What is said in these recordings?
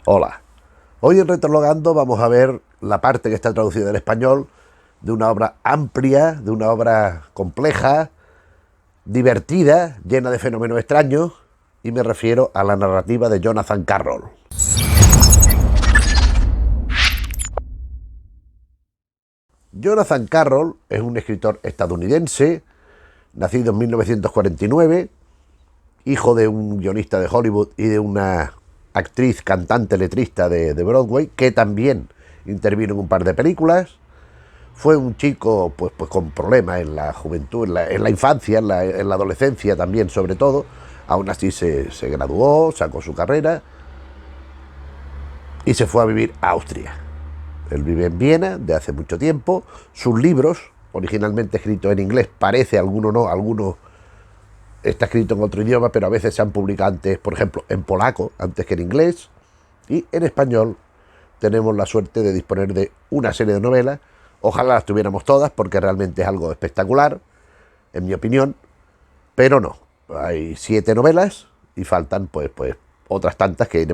Hola, hoy en Retrologando vamos a ver la parte que está traducida al español de una obra amplia, de una obra compleja, divertida, llena de fenómenos extraños, y me refiero a la narrativa de Jonathan Carroll. Jonathan Carroll es un escritor estadounidense, nacido en 1949, hijo de un guionista de Hollywood y de una actriz, cantante, letrista de Broadway, que también intervino en un par de películas. Fue un chico pues con problemas en la juventud, en la infancia, en la adolescencia también sobre todo. Aún así se graduó, sacó su carrera y se fue a vivir a Austria. Él vive en Viena de hace mucho tiempo. Sus libros, originalmente escritos en inglés, parece, alguno no, alguno está escrito en otro idioma, pero a veces se han publicado antes, por ejemplo, en polaco, antes que en inglés. Y en español tenemos la suerte de disponer de una serie de novelas. Ojalá las tuviéramos todas, porque realmente es algo espectacular, en mi opinión, pero no. Hay 7 novelas y faltan pues otras tantas que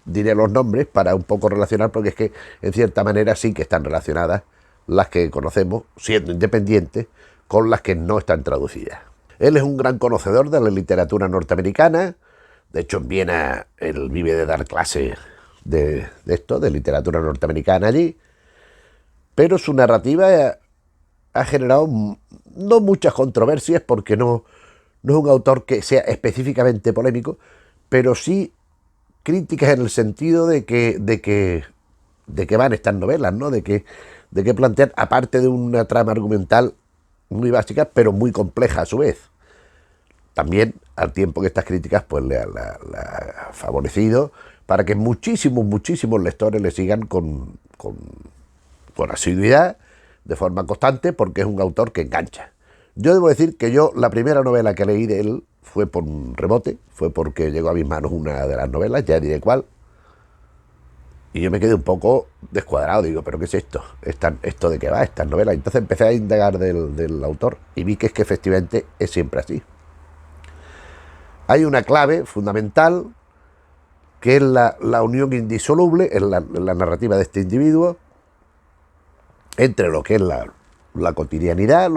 diré los nombres para un poco relacionar, porque es que en cierta manera sí que están relacionadas las que conocemos, siendo independientes, con las que no están traducidas. Él es un gran conocedor de la literatura norteamericana. De hecho, en Viena él vive de dar clases de literatura norteamericana allí. Pero su narrativa ha generado no muchas controversias, porque no es un autor que sea específicamente polémico, pero sí críticas en el sentido de que van estas novelas, ¿no? De que plantean, aparte de una trama argumental muy básica, pero muy compleja a su vez. También al tiempo que estas críticas pues le ha favorecido para que muchísimos lectores le sigan con asiduidad, de forma constante, porque es un autor que engancha. Yo debo decir que la primera novela que leí de él fue por un rebote, fue porque llegó a mis manos una de las novelas, ya diré cuál, y yo me quedé un poco descuadrado. Digo, ¿pero qué es esto? ¿Esto de qué va, estas novelas? Entonces empecé a indagar del autor y vi que es que efectivamente es siempre así. Hay una clave fundamental, que es la unión indisoluble en la narrativa de este individuo entre lo que es la cotidianidad,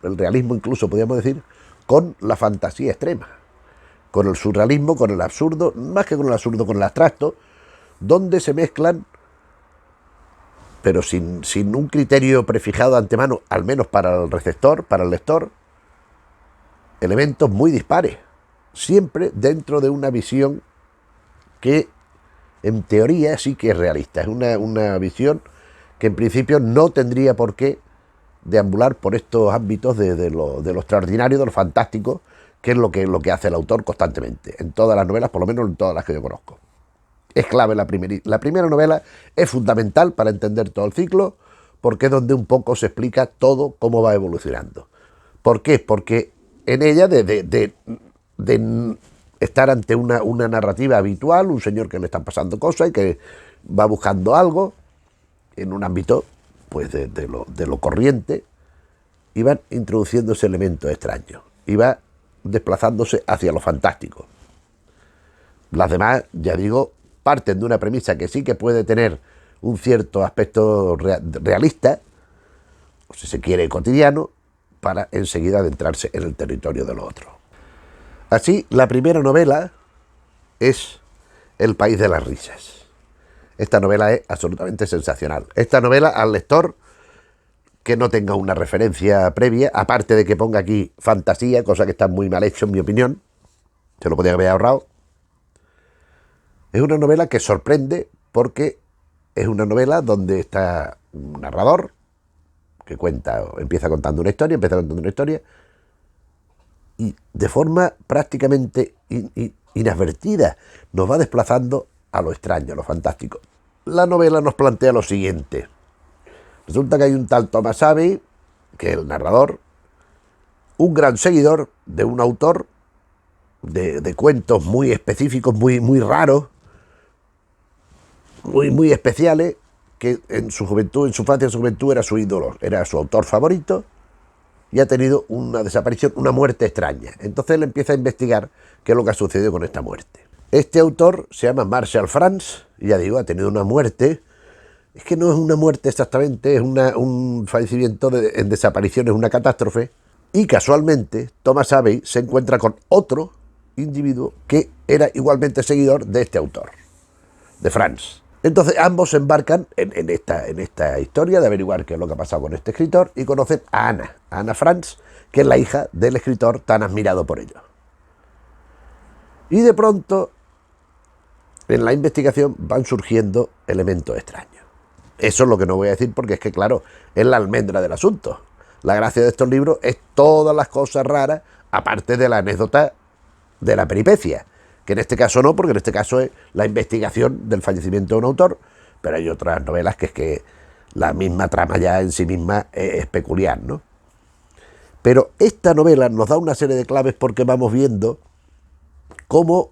el realismo incluso podríamos decir, con la fantasía extrema, con el surrealismo, con el absurdo, más que con el absurdo, con el abstracto, donde se mezclan, pero sin un criterio prefijado de antemano, al menos para el receptor, para el lector, elementos muy dispares, siempre dentro de una visión que en teoría sí que es realista. Es una visión que en principio no tendría por qué deambular por estos ámbitos de lo extraordinario, de lo fantástico, que es lo que hace el autor constantemente, en todas las novelas, por lo menos en todas las que yo conozco. Es clave la primera novela, es fundamental para entender todo el ciclo, porque es donde un poco se explica todo cómo va evolucionando. ¿Por qué? Porque en ella, de estar ante una narrativa habitual, un señor que le están pasando cosas y que va buscando algo en un ámbito pues de lo corriente, y van introduciéndose elementos extraños y va desplazándose hacia lo fantástico. Las demás, ya digo, parten de una premisa que sí que puede tener un cierto aspecto realista, o si se quiere cotidiano, para enseguida adentrarse en el territorio de lo otro. Así, la primera novela es El país de las risas. Esta novela es absolutamente sensacional. Esta novela, al lector que no tenga una referencia previa, aparte de que ponga aquí fantasía, cosa que está muy mal hecho en mi opinión, se lo podía haber ahorrado, es una novela que sorprende, porque es una novela donde está un narrador que empieza contando una historia, y de forma prácticamente inadvertida nos va desplazando a lo extraño, a lo fantástico. La novela nos plantea lo siguiente. Resulta que hay un tal Thomas Abbey, que es el narrador, un gran seguidor de un autor de cuentos muy específicos, muy raros, muy especiales, que en su juventud, en su infancia, en su juventud era su ídolo, era su autor favorito, y ha tenido una desaparición, una muerte extraña. Entonces él empieza a investigar qué es lo que ha sucedido con esta muerte. Este autor se llama Marshall France, y ya digo, ha tenido una muerte. Es que no es una muerte exactamente, es un fallecimiento en desaparición, es una catástrofe. Y casualmente, Thomas Abbey se encuentra con otro individuo que era igualmente seguidor de este autor, de France. Entonces ambos se embarcan en esta historia de averiguar qué es lo que ha pasado con este escritor, y conocen a Ana France, que es la hija del escritor tan admirado por ellos. Y de pronto, en la investigación van surgiendo elementos extraños. Eso es lo que no voy a decir, porque es que, claro, es la almendra del asunto. La gracia de estos libros es todas las cosas raras, aparte de la anécdota de la peripecia, que en este caso no, porque en este caso es la investigación del fallecimiento de un autor, pero hay otras novelas que es que la misma trama ya en sí misma es peculiar, ¿no? Pero esta novela nos da una serie de claves, porque vamos viendo cómo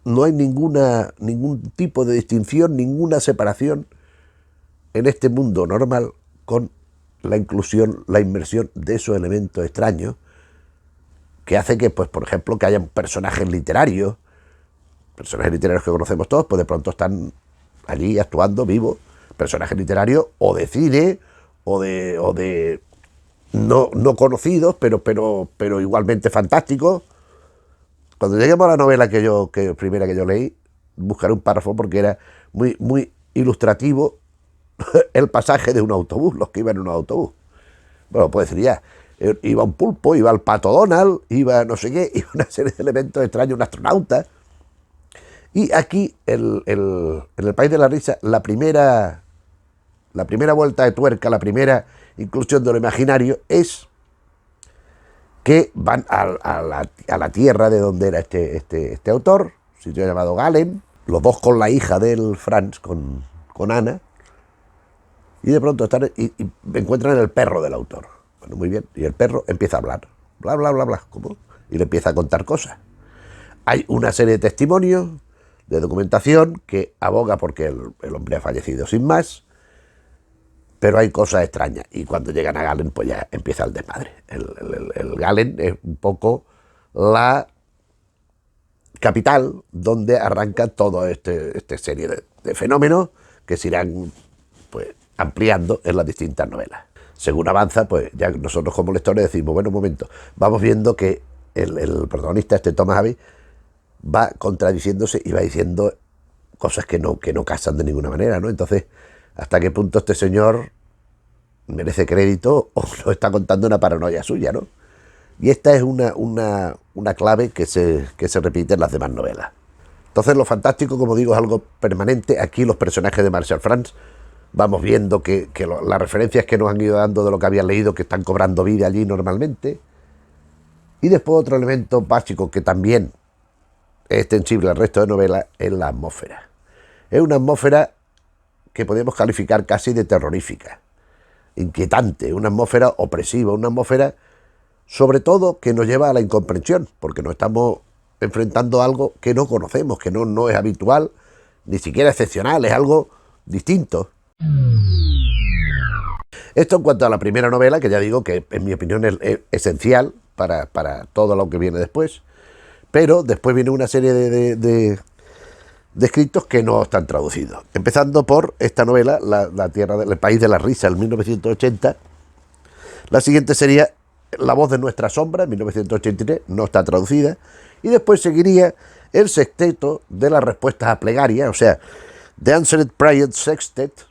no hay ningún tipo de distinción, ninguna separación en este mundo normal con la inclusión, la inmersión de esos elementos extraños, que hace que, pues, por ejemplo, que hayan personajes literarios que conocemos todos, pues de pronto están allí actuando vivos, personajes literarios o de cine o de no conocidos, pero igualmente fantásticos. Cuando lleguemos a la novela primera que yo leí, buscaré un párrafo porque era muy ilustrativo el pasaje de un autobús, los que iban en un autobús. Bueno, puedo decir ya, iba un pulpo, iba el pato Donald, iba no sé qué, iba una serie de elementos extraños, un astronauta. Y aquí, en el País de la Risa, la primera vuelta de tuerca, la primera inclusión de lo imaginario es que van a la tierra de donde era este autor, sitio llamado Galen, los dos con la hija del Franz, con Ana, y de pronto encuentran el perro del autor. Bueno, muy bien, y el perro empieza a hablar, bla, bla, bla, bla, ¿cómo? Y le empieza a contar cosas. Hay una serie de testimonios, de documentación, que aboga porque el hombre ha fallecido sin más, pero hay cosas extrañas, y cuando llegan a Galen, pues ya empieza el desmadre. El Galen es un poco la capital donde arranca toda esta serie de fenómenos que se irán, pues, ampliando en las distintas novelas. Según avanza, pues ya nosotros como lectores decimos, bueno, un momento, vamos viendo que el protagonista, Thomas Abbey, va contradiciéndose y va diciendo cosas que no casan de ninguna manera, ¿no? Entonces, ¿hasta qué punto este señor merece crédito o nos está contando una paranoia suya, ¿no? Y esta es una clave que se repite en las demás novelas. Entonces, lo fantástico, como digo, es algo permanente. Aquí los personajes de Marshall France, vamos viendo que las referencias que nos han ido dando de lo que habían leído, que están cobrando vida allí normalmente. Y después otro elemento básico que también es extensible al resto de novelas es la atmósfera. Es una atmósfera que podemos calificar casi de terrorífica, inquietante, una atmósfera opresiva, una atmósfera sobre todo que nos lleva a la incomprensión, porque nos estamos enfrentando a algo que no conocemos, que no es habitual, ni siquiera excepcional, es algo distinto. Esto en cuanto a la primera novela, que ya digo que en mi opinión es esencial para todo lo que viene después, pero después viene una serie de escritos que no están traducidos. Empezando por esta novela, La Tierra del País de la Risa, en 1980. La siguiente sería La Voz de Nuestra Sombra, en 1983, no está traducida. Y después seguiría el sexteto de las respuestas a plegaria, o sea, The Answered Prayer Sextet,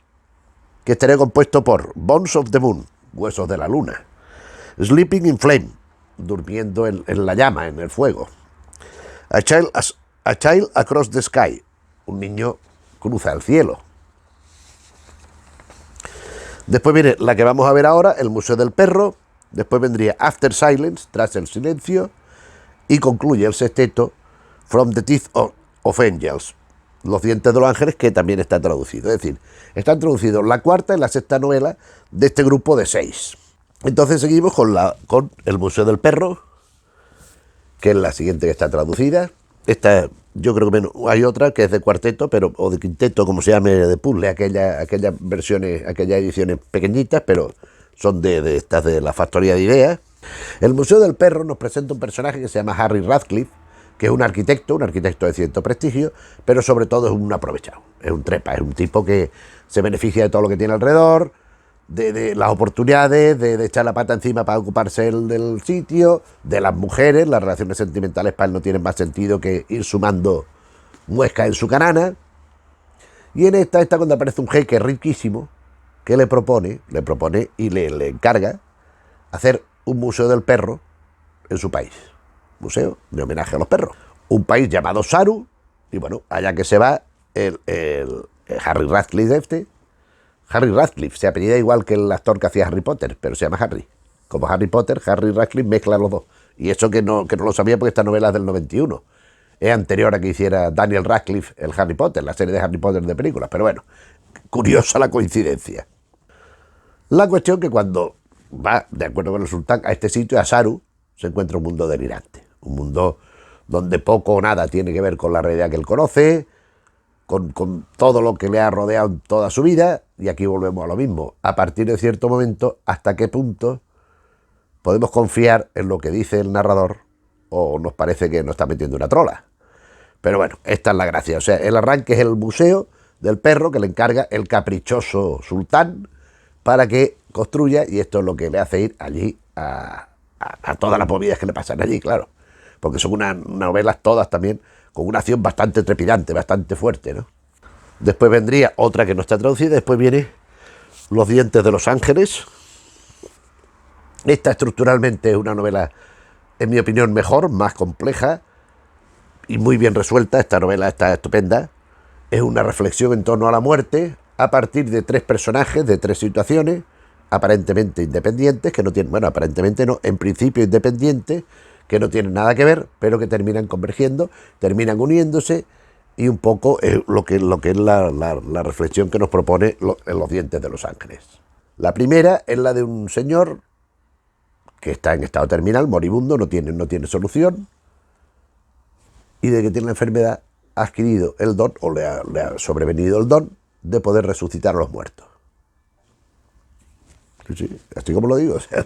que estaría compuesto por Bones of the Moon, Huesos de la Luna, Sleeping in Flame, durmiendo en la llama, en el fuego, A Child Across the Sky, un niño cruza el cielo. Después viene la que vamos a ver ahora, El Museo del Perro. Después vendría After Silence, Tras el Silencio. Y concluye el sexteto, From the Teeth of Angels, Los Dientes de los Ángeles, que también está traducido. Es decir, están traducidos la cuarta y la sexta novela de este grupo de 6. Entonces seguimos con El Museo del Perro, que es la siguiente que está traducida. Esta, yo creo que hay otra que es de cuarteto, o de quinteto, como se llame, de puzzle, aquellas versiones, aquellas ediciones pequeñitas, pero son de la factoría de ideas. El Museo del Perro nos presenta un personaje que se llama Harry Radcliffe, que es un arquitecto de cierto prestigio, pero sobre todo es un aprovechado, es un trepa, es un tipo que se beneficia de todo lo que tiene alrededor, de las oportunidades, de echar la pata encima para ocuparse del sitio, de las mujeres. Las relaciones sentimentales para él no tienen más sentido que ir sumando muescas en su canana. Y en esta cuando aparece un jeque riquísimo que le propone y le encarga hacer un museo del perro en su país. Museo de homenaje a los perros. Un país llamado Saru, y bueno, allá que se va el Harry Radcliffe Harry Radcliffe se apellida igual que el actor que hacía Harry Potter, pero se llama Harry. Como Harry Potter, Harry Radcliffe mezcla los dos. Y eso que no lo sabía porque esta novela es del 91. Es anterior a que hiciera Daniel Radcliffe el Harry Potter, la serie de Harry Potter de películas. Pero bueno, curiosa la coincidencia. La cuestión que cuando va, de acuerdo con el sultán, a este sitio, a Saru, se encuentra un mundo delirante. Un mundo donde poco o nada tiene que ver con la realidad que él conoce, con todo lo que le ha rodeado en toda su vida. Y aquí volvemos a lo mismo. A partir de cierto momento, ¿hasta qué punto podemos confiar en lo que dice el narrador o nos parece que nos está metiendo una trola? Pero bueno, esta es la gracia. O sea, el arranque es el museo del perro que le encarga el caprichoso sultán para que construya, y esto es lo que le hace ir allí a todas las movidas que le pasan allí, claro. Porque son unas novelas todas también con una acción bastante trepidante, bastante fuerte, ¿no? Después vendría otra que no está traducida, después viene Los dientes de los ángeles. Esta estructuralmente es una novela, en mi opinión, mejor, más compleja y muy bien resuelta. Esta novela está estupenda. Es una reflexión en torno a la muerte a partir de tres personajes, de tres situaciones, aparentemente independientes, que no tienen, bueno, aparentemente no, en principio independientes, que no tienen nada que ver, pero que terminan convergiendo, terminan uniéndose, y un poco lo que es la reflexión que nos propone en Los dientes de los ángeles. La primera es la de un señor que está en estado terminal, moribundo, no tiene solución, y de que tiene la enfermedad ha adquirido el don, o le ha sobrevenido el don, de poder resucitar a los muertos. Sí, así como lo digo. O sea,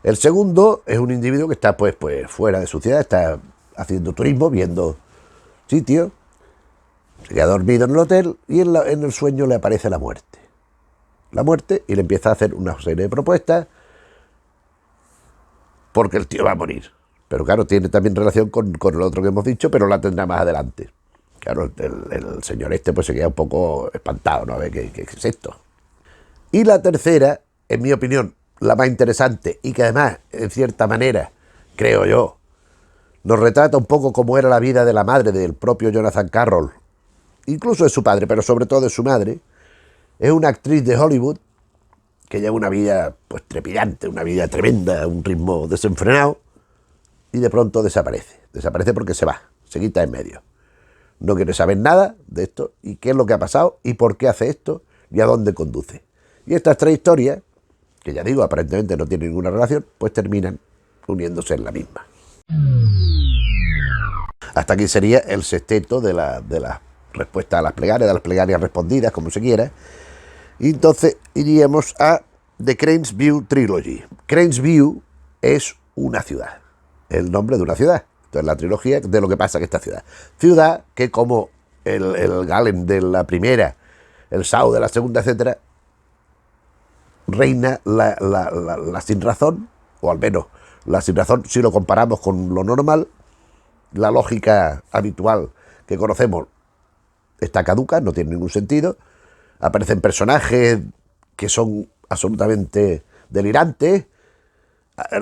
el segundo es un individuo que está pues fuera de su ciudad, está haciendo turismo, viendo sitios, se queda dormido en el hotel y en el sueño le aparece la muerte. La muerte, y le empieza a hacer una serie de propuestas porque el tío va a morir. Pero claro, tiene también relación con el otro que hemos dicho, pero la tendrá más adelante. Claro, el señor este pues se queda un poco espantado, ¿no? A ver qué es esto. Y la tercera, en mi opinión, la más interesante, y que además, en cierta manera, creo yo, nos retrata un poco cómo era la vida de la madre del propio Jonathan Carroll, incluso de su padre, pero sobre todo de su madre. Es una actriz de Hollywood que lleva una vida pues trepidante, una vida tremenda, un ritmo desenfrenado, y de pronto desaparece. Desaparece porque se va, se quita en medio. No quiere saber nada de esto, y qué es lo que ha pasado, y por qué hace esto, y a dónde conduce. Y estas tres historias, que ya digo, aparentemente no tienen ninguna relación, pues terminan uniéndose en la misma. Hasta aquí sería el sexteto de la respuesta a las plegarias respondidas, como se quiera. Y entonces iríamos a The Cranes View Trilogy. Cranes View es una ciudad, el nombre de una ciudad. Entonces la trilogía de lo que pasa en esta ciudad. Ciudad que, como el Galen de la primera, el Sao de la segunda, etcétera, reina la sinrazón, o al menos la sinrazón si lo comparamos con lo normal. La lógica habitual que conocemos está caduca, no tiene ningún sentido. Aparecen personajes que son absolutamente delirantes,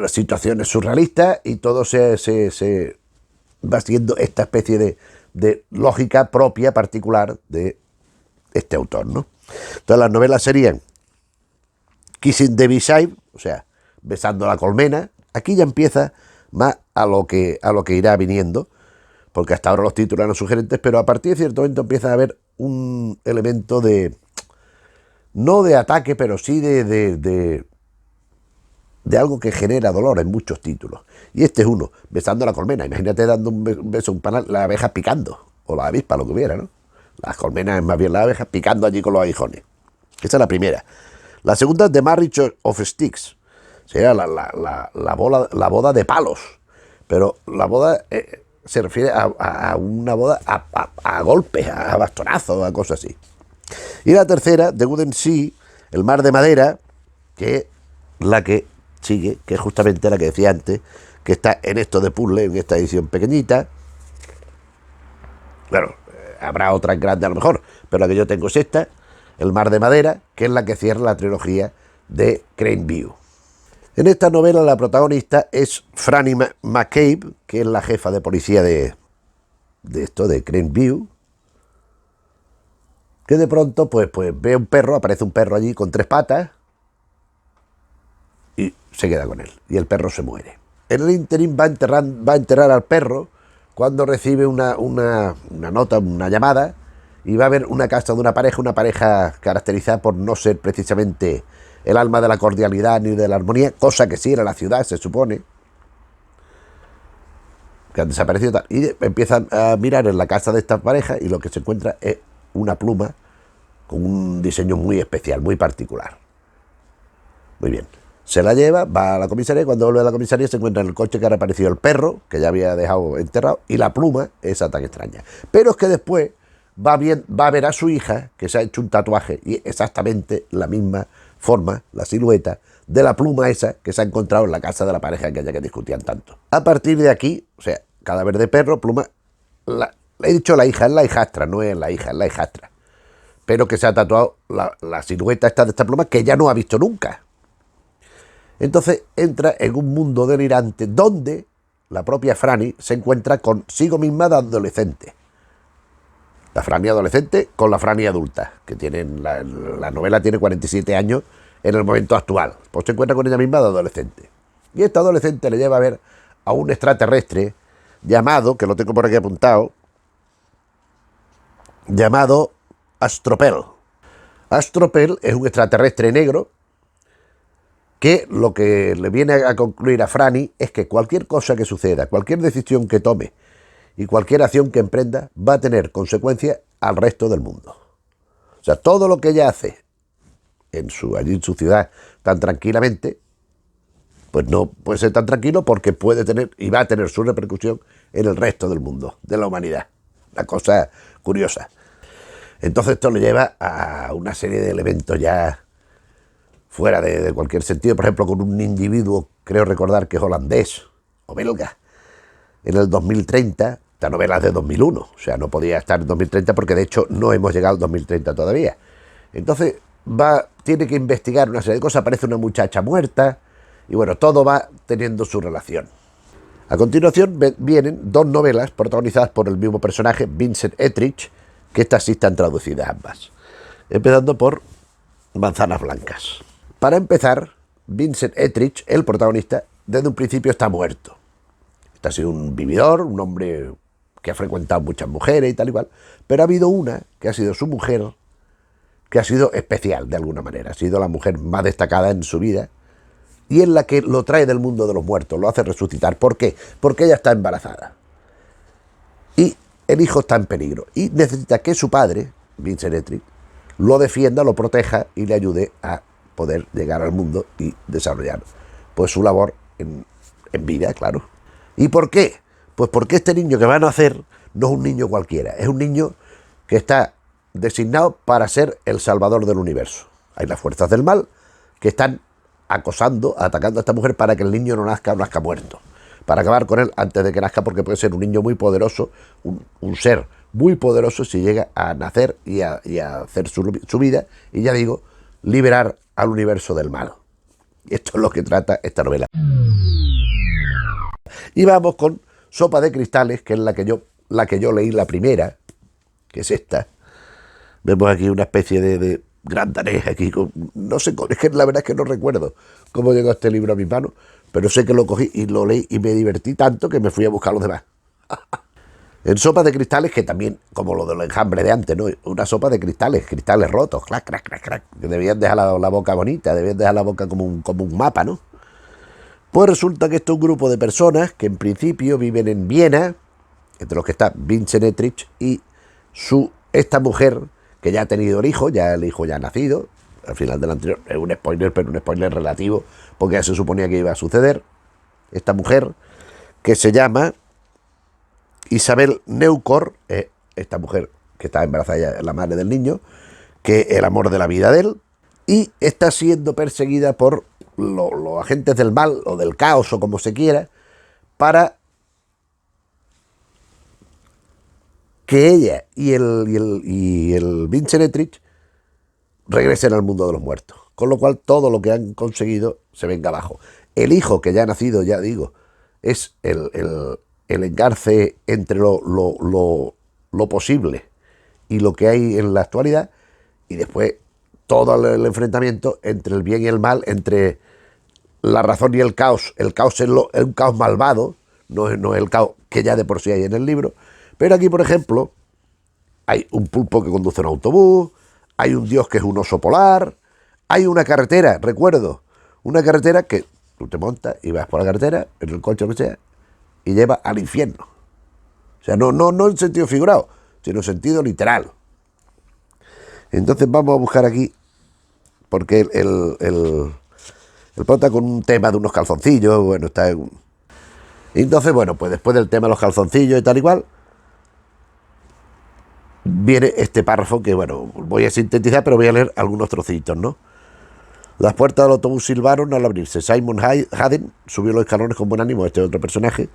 situaciones surrealistas, y todo se va siguiendo esta especie de lógica propia, particular de este autor, ¿no? Entonces las novelas serían Kissing the Beehive, o sea, besando la colmena. Aquí ya empieza más a lo que irá viniendo, porque hasta ahora los títulos eran sugerentes, pero a partir de cierto momento empieza a haber un elemento no de ataque, pero sí de algo que genera dolor en muchos títulos. Y este es uno, besando la colmena. Imagínate dando un beso a un panal, la abeja picando, o la avispa, lo que hubiera, ¿no? Las colmenas es más bien la abeja picando allí con los aguijones. Esa es la primera. La segunda es The Marriage of Sticks. Sería la boda de palos. Pero la boda se refiere a una boda a golpes, a bastonazos, a cosas así. Y la tercera, The Wooden Sea, el mar de madera, que es la que sigue, que es justamente la que decía antes, que está en esto de puzzle, en esta edición pequeñita. Claro, habrá otras grandes a lo mejor, pero la que yo tengo es esta, el mar de madera, que es la que cierra la trilogía de Crane View. En esta novela la protagonista es Franny McCabe, que es la jefa de policía de Crane View, que de pronto pues ve un perro, aparece un perro allí con 3 patas y se queda con él, y el perro se muere. En el ínterin va a enterrar al perro cuando recibe una nota, una llamada, y va a ver una casa de una pareja caracterizada por no ser precisamente el alma de la cordialidad ni de la armonía, cosa que sí era la ciudad, se supone, que han desaparecido tal. Y empiezan a mirar en la casa de esta pareja y lo que se encuentra es una pluma con un diseño muy especial, muy particular. Muy bien. Se la lleva, va a la comisaría, y cuando vuelve a la comisaría se encuentra en el coche que ahora apareció el perro, que ya había dejado enterrado, y la pluma esa tan extraña. Pero es que después va a ver a su hija, que se ha hecho un tatuaje, y exactamente la misma forma, la silueta, de la pluma esa que se ha encontrado en la casa de la pareja aquella que discutían tanto. A partir de aquí, o sea, cadáver de perro, pluma, he dicho la hija, es la hijastra, no es la hija, es la hijastra. Pero que se ha tatuado la silueta esta de esta pluma que ya no ha visto nunca. Entonces entra en un mundo delirante donde la propia Franny se encuentra consigo misma de adolescente. La Franny adolescente con la Franny adulta, que tienen la novela tiene 47 años en el momento actual. Pues se encuentra con ella misma de adolescente. Y esta adolescente le lleva a ver a un extraterrestre llamado, que lo tengo por aquí apuntado, llamado Astropel. Astropel es un extraterrestre negro que lo que le viene a concluir a Franny es que cualquier cosa que suceda, cualquier decisión que tome y cualquier acción que emprenda va a tener consecuencias al resto del mundo. O sea, todo lo que ella hace allí en su ciudad tan tranquilamente, pues no puede ser tan tranquilo porque puede tener y va a tener su repercusión en el resto del mundo, de la humanidad. Una cosa curiosa. Entonces esto le lleva a una serie de elementos ya fuera de cualquier sentido, por ejemplo, con un individuo, creo recordar que es holandés o belga, en el 2030, esta novela es de 2001, o sea, no podía estar en 2030 porque de hecho no hemos llegado al 2030 todavía. Entonces tiene que investigar una serie de cosas, aparece una muchacha muerta, y bueno, todo va teniendo su relación. A continuación vienen 2 novelas protagonizadas por el mismo personaje, Vincent Etrich, que estas sí están traducidas ambas. Empezando por Manzanas Blancas. Para empezar, Vincent Etrich, el protagonista, desde un principio está muerto. Este ha sido un vividor, un hombre que ha frecuentado muchas mujeres y tal y cual, pero ha habido una que ha sido su mujer, que ha sido especial de alguna manera, ha sido la mujer más destacada en su vida, y es la que lo trae del mundo de los muertos, lo hace resucitar. ¿Por qué? Porque ella está embarazada. Y el hijo está en peligro, y necesita que su padre, Vincent Etrich, lo defienda, lo proteja y le ayude a poder llegar al mundo y desarrollar pues su labor en vida, claro. ¿Y por qué? Pues porque este niño que va a nacer no es un niño cualquiera, es un niño que está designado para ser el salvador del universo. Hay las fuerzas del mal que están atacando a esta mujer para que el niño no nazca muerto, para acabar con él antes de que nazca, porque puede ser un niño muy poderoso, un ser muy poderoso si llega a nacer y a hacer su vida, y ya digo, liberar al universo del mal. Y esto es lo que trata esta novela. Y vamos con Sopa de Cristales, que es la que yo leí la primera, que es esta. Vemos aquí una especie de gran danés aquí, no sé, es que la verdad es que no recuerdo cómo llegó este libro a mis manos, pero sé que lo cogí y lo leí y me divertí tanto que me fui a buscar los demás. En Sopa de Cristales, que también, como lo del enjambre de antes, ¿no? Una sopa de cristales rotos, clac, clac, clac, clac, que debían dejar la boca bonita, debían dejar la boca como un mapa, ¿no? Pues resulta que esto es un grupo de personas que en principio viven en Viena, entre los que está Vincent Etrich y esta mujer, que ya ha tenido el hijo ya ha nacido, al final del anterior, es un spoiler, pero un spoiler relativo, porque ya se suponía que iba a suceder. Esta mujer, que se llama Isabel Neucor, esta mujer que está embarazada, ya, la madre del niño, que es el amor de la vida de él, y está siendo perseguida por los agentes del mal o del caos o como se quiera, para que ella y el Vincent Etrich regresen al mundo de los muertos. Con lo cual todo lo que han conseguido se venga abajo. El hijo que ya ha nacido, ya digo, es el engarce entre lo posible y lo que hay en la actualidad, y después todo el enfrentamiento entre el bien y el mal, entre la razón y el caos. El caos es un caos malvado, no es el caos que ya de por sí hay en el libro. Pero aquí, por ejemplo, hay un pulpo que conduce un autobús, hay un dios que es un oso polar, hay una carretera, recuerdo, una carretera que tú te montas y vas por la carretera, en el coche o lo que sea, y lleva al infierno. O sea, no en sentido figurado, sino en sentido literal. Entonces vamos a buscar aquí, porque el prota con un tema de unos calzoncillos, bueno, está en... Entonces, bueno, pues después del tema de los calzoncillos y tal igual, viene este párrafo que, bueno, voy a sintetizar, pero voy a leer algunos trocitos, ¿no? Las puertas del autobús silbaron al abrirse. Simon Haddon subió los escalones con buen ánimo, este otro personaje,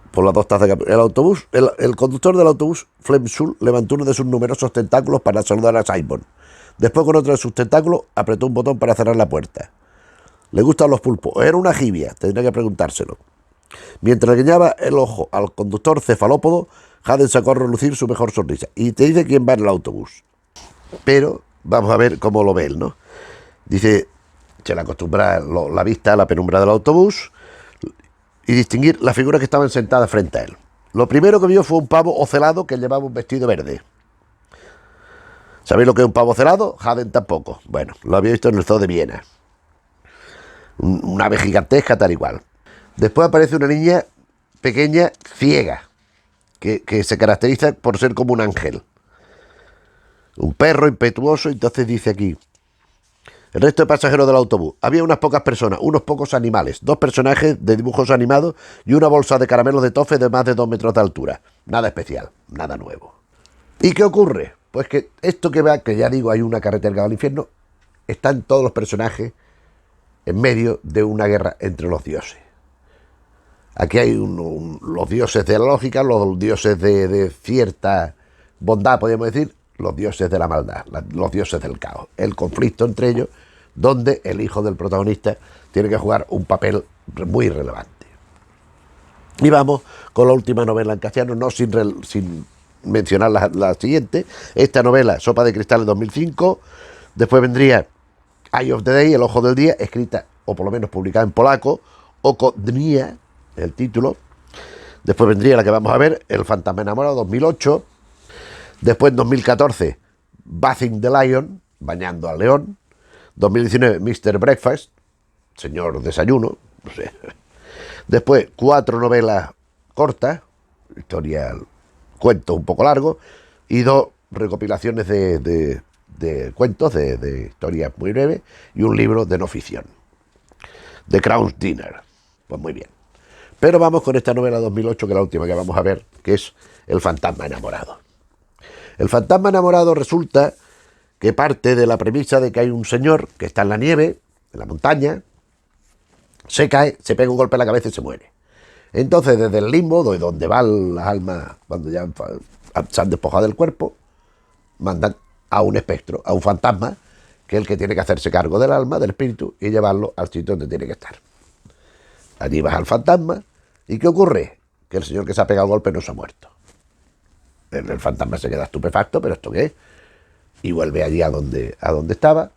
por las dos tazas de el autobús. El conductor del autobús, Flemschul, levantó uno de sus numerosos tentáculos para saludar a Simon. Después, con otro de sus tentáculos, apretó un botón para cerrar la puerta. ¿Le gustan los pulpos? Era una jibia, tendría que preguntárselo. Mientras le guiñaba el ojo al conductor cefalópodo, Haddon sacó a relucir su mejor sonrisa. Y te dice quién va en el autobús. Pero vamos a ver cómo lo ve él, ¿no? Dice, se le acostumbra la vista a la penumbra del autobús y distinguir las figuras que estaban sentadas frente a él. Lo primero que vio fue un pavo ocelado que llevaba un vestido verde. ¿Sabéis lo que es un pavo ocelado? Haddon tampoco. Bueno, lo había visto en el zoo de Viena. Una ave gigantesca, tal igual. Después aparece una niña pequeña, ciega, que se caracteriza por ser como un ángel. Un perro impetuoso. Entonces dice aquí, el resto de pasajeros del autobús. Había unas pocas personas, unos pocos animales, 2 personajes de dibujos animados y una bolsa de caramelos de toffee de más de 2 metros de altura. Nada especial, nada nuevo. ¿Y qué ocurre? Pues que esto que va, que ya digo, hay una carretera que va al infierno, están todos los personajes en medio de una guerra entre los dioses. Aquí hay los dioses de la lógica, los dioses de cierta bondad, podríamos decir, los dioses de la maldad, los dioses del caos. El conflicto entre ellos, donde el hijo del protagonista tiene que jugar un papel muy relevante. Y vamos con la última novela en castellano, no sin mencionar la siguiente. Esta novela, Sopa de Cristal, de 2005. Después vendría Eye of the Day, El Ojo del Día, escrita, o por lo menos publicada en polaco, Oko Dnia, el título. Después vendría la que vamos a ver, El Fantasma Enamorado, 2008. Después, en 2014, Bathing the Lion, Bañando al León. 2019, Mr. Breakfast, Señor Desayuno, no sé. Después, 4 novelas cortas, historia, cuentos un poco largos, y 2 recopilaciones de cuentos, de historias muy breves, y un libro de no ficción, The Crown's Dinner. Pues muy bien. Pero vamos con esta novela 2008, que es la última que vamos a ver, que es El Fantasma Enamorado. El Fantasma Enamorado resulta que parte de la premisa de que hay un señor que está en la nieve, en la montaña, se cae, se pega un golpe en la cabeza y se muere. Entonces, desde el limbo, de donde van las almas cuando ya se han despojado del cuerpo, mandan a un espectro, a un fantasma, que es el que tiene que hacerse cargo del alma, del espíritu, y llevarlo al sitio donde tiene que estar. Allí baja el fantasma, ¿y qué ocurre? Que el señor que se ha pegado el golpe no se ha muerto. El fantasma se queda estupefacto, ¿pero esto qué es? Y vuelve allí a donde estaba,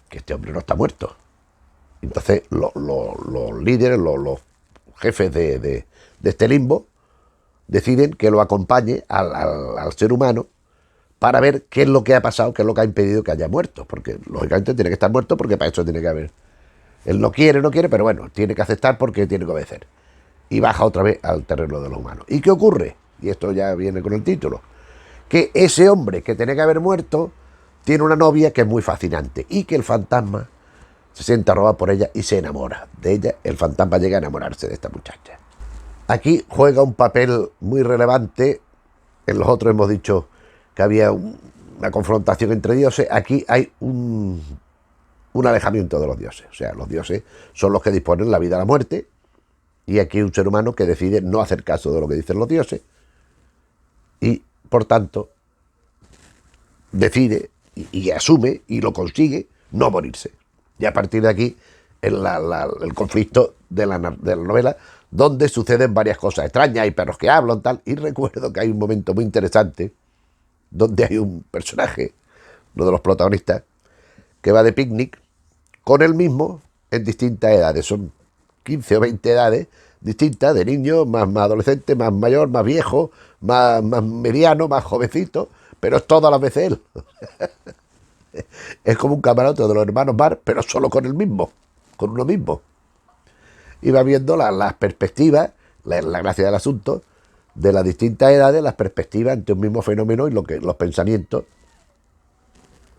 que este hombre no está muerto. Entonces los líderes, los jefes de este limbo, deciden que lo acompañe al ser humano para ver qué es lo que ha pasado, qué es lo que ha impedido que haya muerto, porque lógicamente tiene que estar muerto, porque para eso tiene que haber. Él no quiere, pero bueno, tiene que aceptar porque tiene que obedecer. Y baja otra vez al terreno de lo humano. ¿Y qué ocurre? Y esto ya viene con el título. Que ese hombre que tenía que haber muerto tiene una novia que es muy fascinante y que el fantasma se sienta robado por ella y se enamora de ella. El fantasma llega a enamorarse de esta muchacha. Aquí juega un papel muy relevante. En los otros hemos dicho que había una confrontación entre dioses. Aquí hay un alejamiento de los dioses. O sea, los dioses son los que disponen la vida y la muerte. Y aquí hay un ser humano que decide no hacer caso de lo que dicen los dioses. Y, por tanto, decide y asume y lo consigue no morirse. Y a partir de aquí, el conflicto de la novela, donde suceden varias cosas extrañas, hay perros que hablan, tal. Y recuerdo que hay un momento muy interesante donde hay un personaje, uno de los protagonistas, que va de picnic con él mismo en distintas edades. Son 15 o 20 edades distintas, de niño, más adolescente, más mayor, más viejo, más mediano, más jovencito, pero es todo a la vez él. Es como un camarote de los hermanos Marx, pero solo con el mismo, con uno mismo. Y va viendo las perspectivas, la gracia del asunto, de las distintas edades, las perspectivas ante un mismo fenómeno y los pensamientos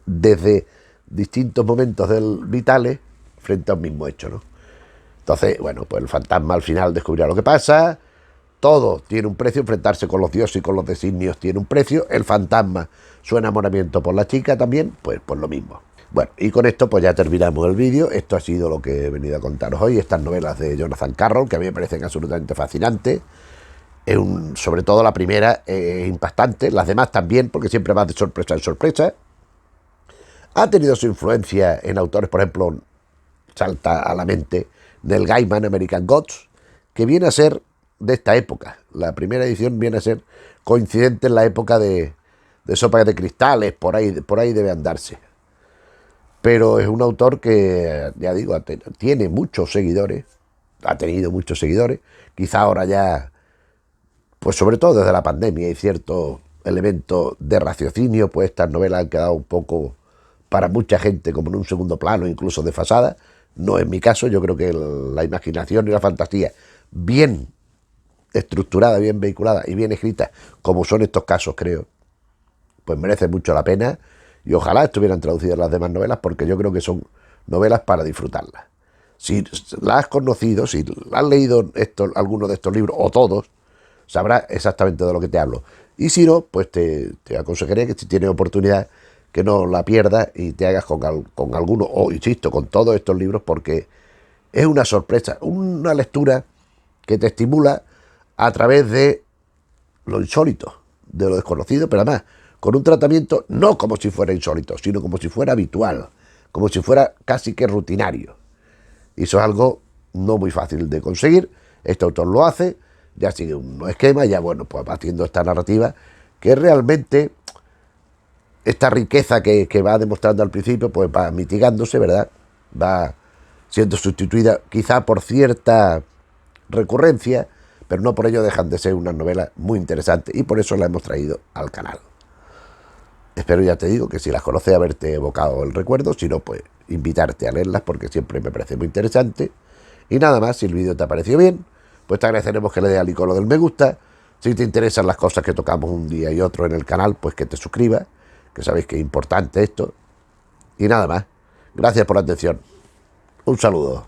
desde distintos momentos vitales frente a un mismo hecho, ¿no? Entonces, bueno, pues el fantasma al final descubrirá lo que pasa. Todo tiene un precio, enfrentarse con los dioses y con los designios tiene un precio. El fantasma, su enamoramiento por la chica también, pues lo mismo. Bueno, y con esto pues ya terminamos el vídeo. Esto ha sido lo que he venido a contaros hoy, estas novelas de Jonathan Carroll, que a mí me parecen absolutamente fascinantes. Sobre todo la primera es impactante, las demás también, porque siempre va de sorpresa en sorpresa. Ha tenido su influencia en autores, por ejemplo, salta a la mente Neil Gaiman, American Gods, que viene a ser de esta época. La primera edición viene a ser coincidente en la época de Sopa de Cristales, por ahí debe andarse. Pero es un autor que, ya digo, tiene muchos seguidores, ha tenido muchos seguidores, quizá ahora ya, pues sobre todo desde la pandemia hay cierto elemento de raciocinio, pues estas novelas han quedado un poco para mucha gente como en un segundo plano, incluso desfasadas. No es mi caso, yo creo que la imaginación y la fantasía bien estructurada, bien vehiculada y bien escrita, como son estos casos, creo, pues merece mucho la pena y ojalá estuvieran traducidas las demás novelas, porque yo creo que son novelas para disfrutarlas. Si las has conocido, si has leído alguno de estos libros o todos, sabrás exactamente de lo que te hablo. Y si no, pues te aconsejaría que si tienes oportunidad, que no la pierdas y te hagas con alguno, o insisto, con todos estos libros, porque es una sorpresa, una lectura que te estimula a través de lo insólito, de lo desconocido, pero además con un tratamiento no como si fuera insólito, sino como si fuera habitual, como si fuera casi que rutinario. Y eso es algo no muy fácil de conseguir. Este autor lo hace, ya sigue un esquema, ya bueno, pues va haciendo esta narrativa que realmente esta riqueza que va demostrando al principio, pues va mitigándose, ¿verdad? Va siendo sustituida quizá por cierta recurrencia, pero no por ello dejan de ser unas novelas muy interesantes y por eso las hemos traído al canal. Espero, ya te digo, que si las conoces haberte evocado el recuerdo, si no, pues invitarte a leerlas porque siempre me parece muy interesante. Y nada más, si el vídeo te ha parecido bien, pues te agradeceremos que le des al icono del me gusta. Si te interesan las cosas que tocamos un día y otro en el canal, pues que te suscribas, que sabéis que es importante esto. Y nada más, gracias por la atención. Un saludo.